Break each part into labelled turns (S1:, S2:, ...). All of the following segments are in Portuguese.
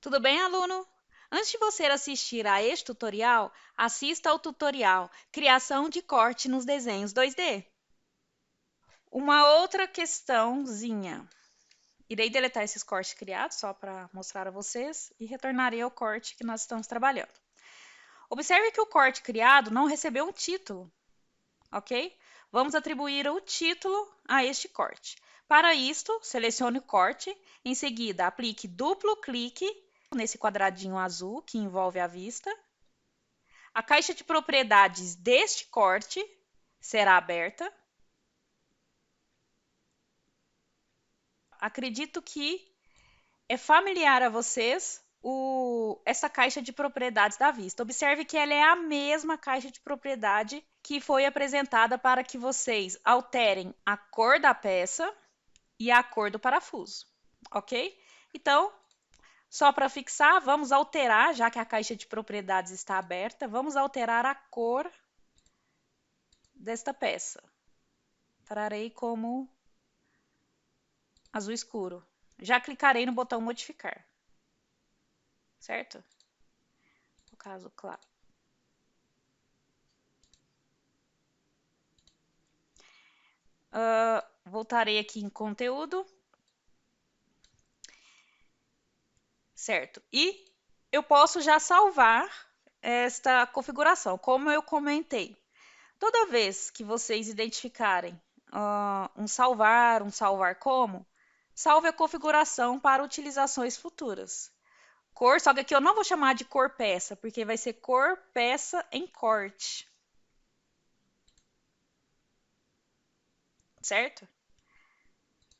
S1: Tudo bem, aluno? Antes de você assistir a este tutorial, assista ao tutorial Criação de corte nos desenhos 2D. Uma outra questãozinha. Irei deletar esses cortes criados só para mostrar a vocês e retornarei ao corte que nós estamos trabalhando. Observe que o corte criado não recebeu um título, ok? Vamos atribuir o título a este corte. Para isto, selecione o corte, em seguida aplique duplo clique nesse quadradinho azul que envolve a vista. A caixa de propriedades deste corte será aberta. Acredito que é familiar a vocês essa caixa de propriedades da vista. Observe que ela é a mesma caixa de propriedade que foi apresentada para que vocês alterem a cor da peça e a cor do parafuso, ok? Então, só para fixar, vamos alterar, já que a caixa de propriedades está aberta, vamos alterar a cor desta peça. Trarei como azul escuro. Já clicarei no botão modificar, certo? No caso, claro. Voltarei aqui em conteúdo. Certo. E eu posso já salvar esta configuração, como eu comentei. Toda vez que vocês identificarem um salvar como, salve a configuração para utilizações futuras. Cor, só que aqui eu não vou chamar de cor peça, porque vai ser cor peça em corte. Certo?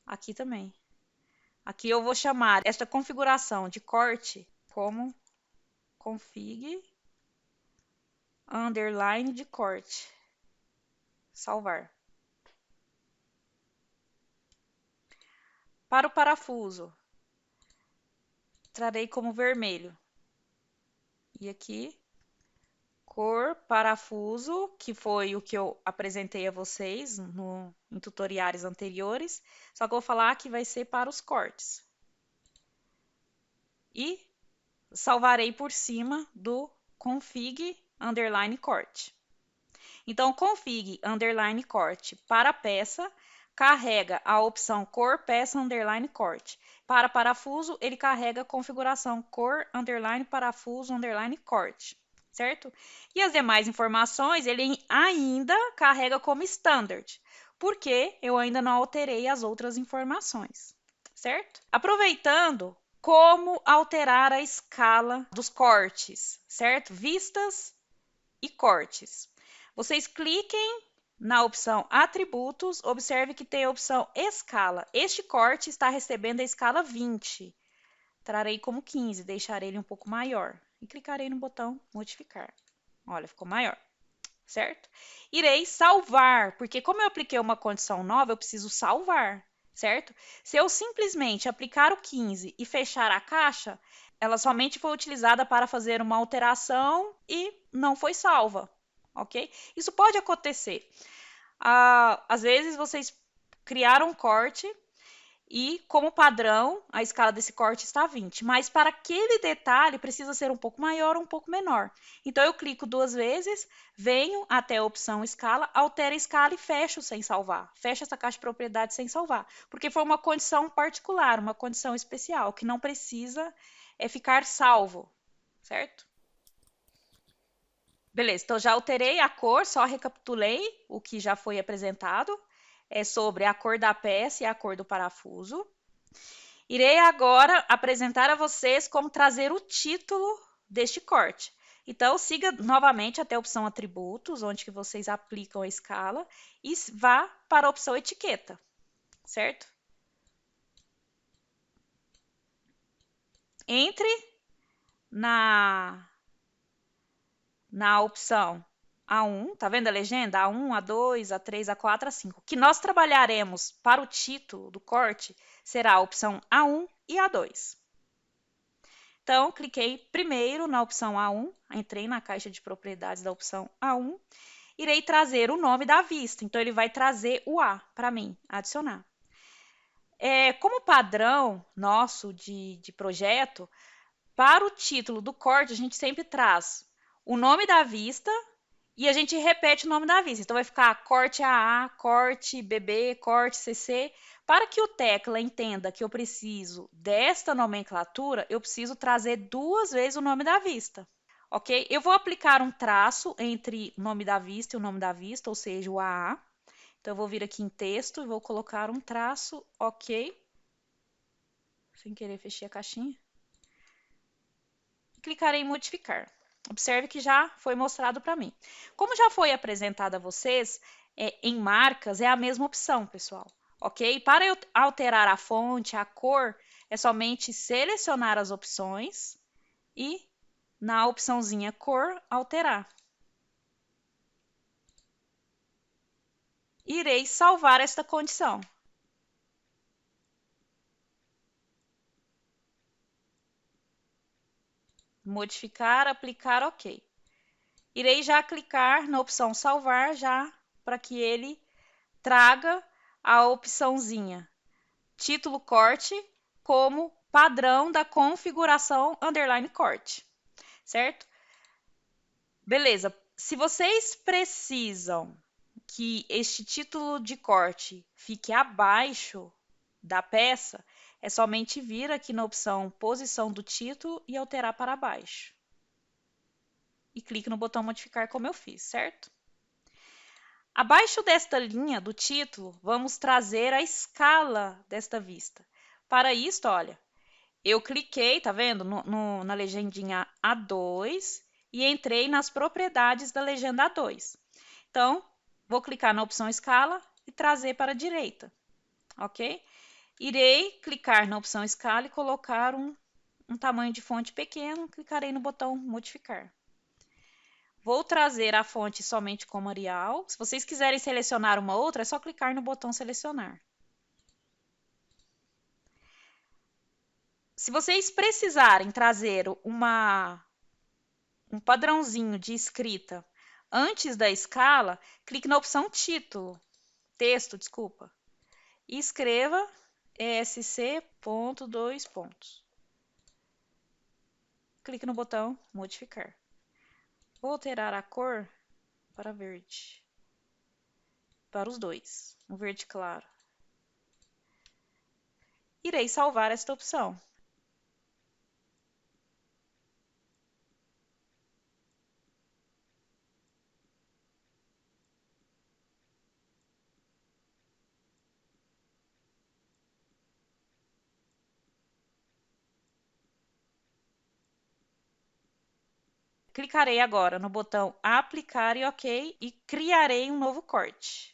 S1: Aqui também. Aqui eu vou chamar esta configuração de corte como config underline de corte. Salvar. Para o parafuso, trarei como vermelho. E aqui, cor parafuso, que foi o que eu apresentei a vocês em tutoriais anteriores, só que eu vou falar que vai ser para os cortes. E salvarei por cima do config underline corte. Então, config underline corte para a peça carrega a opção cor peça underline corte. Para parafuso, ele carrega a configuração cor underline parafuso underline corte, certo? E as demais informações ele ainda carrega como standard, porque eu ainda não alterei as outras informações, certo? Aproveitando, como alterar a escala dos cortes, certo? Vistas e cortes. Vocês cliquem na opção Atributos, observe que tem a opção Escala. Este corte está recebendo a escala 20. Trarei como 15, deixarei ele um pouco maior. E clicarei no botão Modificar. Olha, ficou maior, certo? Irei salvar, porque como eu apliquei uma condição nova, eu preciso salvar, certo? Se eu simplesmente aplicar o 15 e fechar a caixa, ela somente foi utilizada para fazer uma alteração e não foi salva, ok? Isso pode acontecer. Às vezes vocês criaram um corte e, como padrão, a escala desse corte está 20, mas para aquele detalhe precisa ser um pouco maior ou um pouco menor. Então, eu clico duas vezes, venho até a opção escala, altero a escala e fecho sem salvar. Fecho essa caixa de propriedades sem salvar, porque foi uma condição particular, uma condição especial, que não precisa ficar salvo, certo? Beleza, então já alterei a cor, só recapitulei o que já foi apresentado sobre a cor da peça e a cor do parafuso. Irei agora apresentar a vocês como trazer o título deste corte. Então, siga novamente até a opção Atributos, onde que vocês aplicam a escala, e vá para a opção Etiqueta, certo? Entre na opção A1, tá vendo a legenda? A1, A2, A3, A4, A5. Que nós trabalharemos para o título do corte será a opção A1 e A2. Então, cliquei primeiro na opção A1, entrei na caixa de propriedades da opção A1, irei trazer o nome da vista, então ele vai trazer o A para mim, adicionar. Como padrão nosso de projeto, Para o título do corte, a gente sempre traz o nome da vista e a gente repete o nome da vista. Então, vai ficar corte AA, corte BB, corte CC. Para que o tecla entenda que eu preciso desta nomenclatura, eu preciso trazer 2 vezes o nome da vista. Ok? Eu vou aplicar um traço entre o nome da vista e o nome da vista, ou seja, o AA. Então, eu vou vir aqui em texto e vou colocar um traço, ok. Sem querer, fechei a caixinha. E clicarei em modificar. Observe que já foi mostrado para mim. Como já foi apresentado a vocês, em marcas é a mesma opção, pessoal. Ok? Para eu alterar a fonte, a cor, é somente selecionar as opções e na opçãozinha cor, alterar. Irei salvar esta condição. Modificar, aplicar, ok. Irei já clicar na opção salvar já para que ele traga a opçãozinha título corte como padrão da configuração underline corte, certo? Beleza. Se vocês precisam que este título de corte fique abaixo da peça, é somente vir aqui na opção posição do título e alterar para baixo. E clique no botão modificar como eu fiz, certo? Abaixo desta linha do título, vamos trazer a escala desta vista. Para isso, olha, eu cliquei, tá vendo, na legendinha A2 e entrei nas propriedades da legenda A2. Então, vou clicar na opção escala e trazer para a direita, ok? Irei clicar na opção escala e colocar um tamanho de fonte pequeno, clicarei no botão modificar. Vou trazer a fonte somente como Arial. Se vocês quiserem selecionar uma outra, é só clicar no botão selecionar. Se vocês precisarem trazer um padrãozinho de escrita antes da escala, clique na opção título, texto, desculpa, e escreva ESC ponto 2 pontos. Clique no botão modificar. Vou alterar a cor para verde, para os dois, um verde claro. Irei salvar esta opção. Clicarei agora no botão aplicar e ok e criarei um novo corte.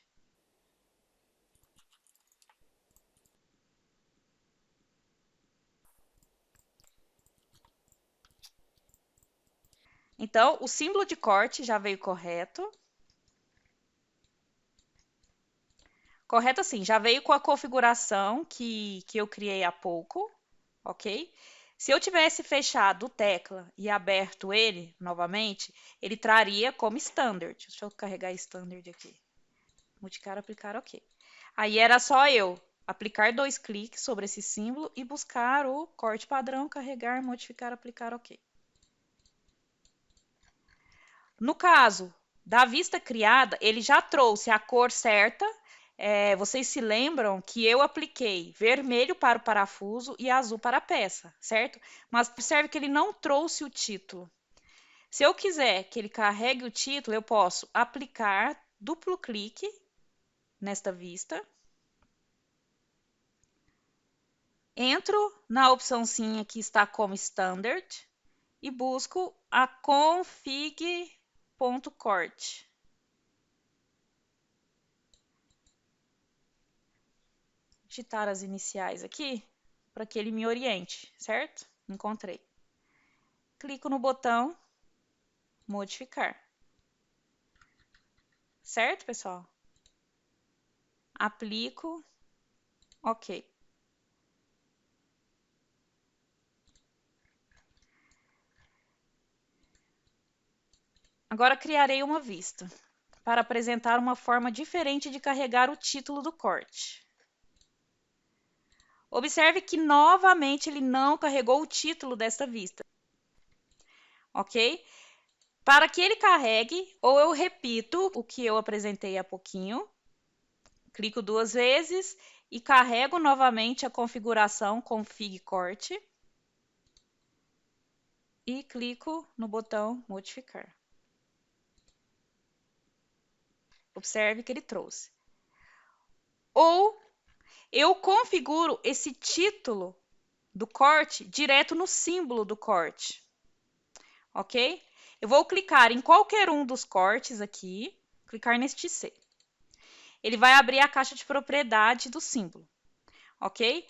S1: Então, o símbolo de corte já veio correto. Correto assim, já veio com a configuração que eu criei há pouco, ok? Se eu tivesse fechado o tecla e aberto ele novamente, ele traria como standard. Deixa eu carregar standard aqui. Modificar, aplicar, ok. Aí era só eu aplicar 2 cliques sobre esse símbolo e buscar o corte padrão, carregar, modificar, aplicar, ok. No caso da vista criada, ele já trouxe a cor certa. Vocês se lembram que eu apliquei vermelho para o parafuso e azul para a peça, certo? Mas observe que ele não trouxe o título. Se eu quiser que ele carregue o título, eu posso aplicar duplo clique nesta vista. Entro na opçãozinha que está como Standard e busco a config.corte. Digitar as iniciais aqui para que ele me oriente, certo? Encontrei. Clico no botão modificar. Certo, pessoal? Aplico, ok. Agora criarei uma vista para apresentar uma forma diferente de carregar o título do corte. Observe que novamente ele não carregou o título desta vista, ok? Para que ele carregue, ou eu repito o que eu apresentei há pouquinho, clico 2 vezes e carrego novamente a configuração config corte e clico no botão modificar. Observe que ele trouxe. Ou eu configuro esse título do corte direto no símbolo do corte, ok? Eu vou clicar em qualquer um dos cortes aqui, clicar neste C. Ele vai abrir a caixa de propriedade do símbolo, ok?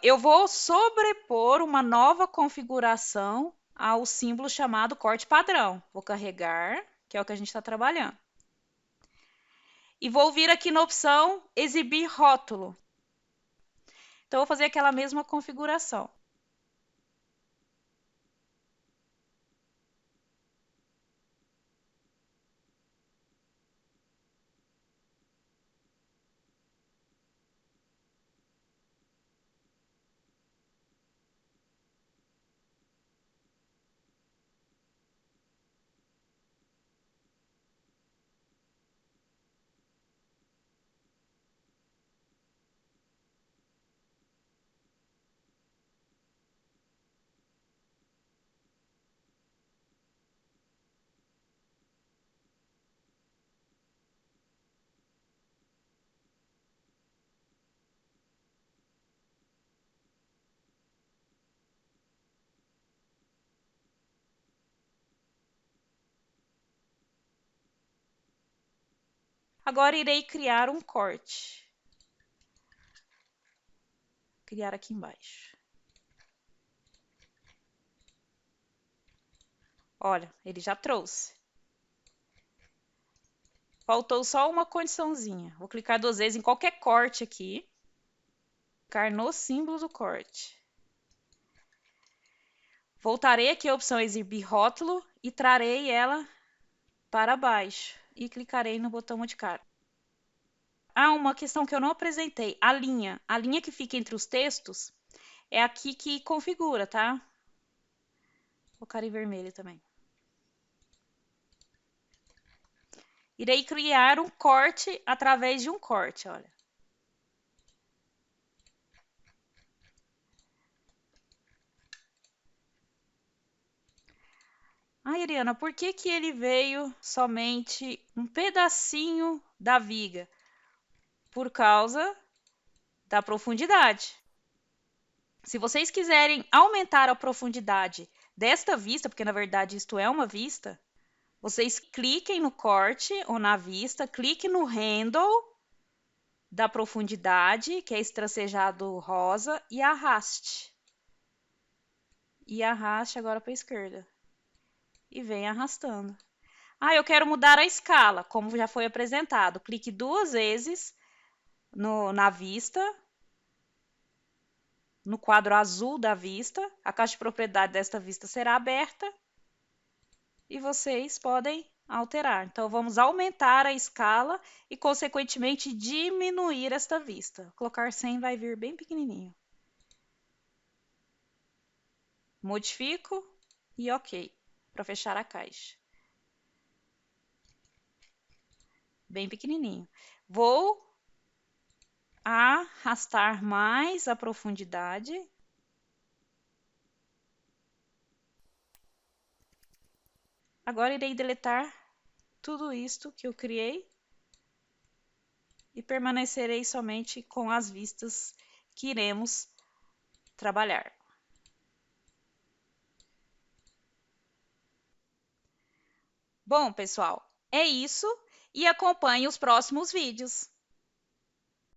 S1: Eu vou sobrepor uma nova configuração ao símbolo chamado corte padrão. Vou carregar, que é o que a gente está trabalhando. E vou vir aqui na opção exibir rótulo. Então, vou fazer aquela mesma configuração. Agora, irei criar um corte. Criar aqui embaixo. Olha, ele já trouxe. Faltou só uma condiçãozinha. Vou clicar 2 vezes em qualquer corte aqui. Clicar no símbolo do corte. Voltarei aqui à opção exibir rótulo e trarei ela para baixo. E clicarei no botão modificar. Ah, uma questão que eu não apresentei. A linha. A linha que fica entre os textos é aqui que configura, tá? Vou colocar em vermelho também. Irei criar um corte através de um corte, olha. Ah, Iriana, por que que ele veio somente um pedacinho da viga? Por causa da profundidade. Se vocês quiserem aumentar a profundidade desta vista, porque na verdade isto é uma vista, vocês cliquem no corte ou na vista, clique no handle da profundidade, que é esse tracejado rosa, e arraste. E arraste agora para a esquerda. E vem arrastando. Ah, eu quero mudar a escala, como já foi apresentado. Clique 2 vezes na vista, no quadro azul da vista. A caixa de propriedade desta vista será aberta e vocês podem alterar. Então, vamos aumentar a escala e, consequentemente, diminuir esta vista. Colocar 100 vai vir bem pequenininho. Modifico e OK, para fechar a caixa. Bem pequenininho. Vou arrastar mais a profundidade. Agora irei deletar tudo isto que eu criei e permanecerei somente com as vistas que iremos trabalhar. Bom, pessoal, é isso e acompanhe os próximos vídeos.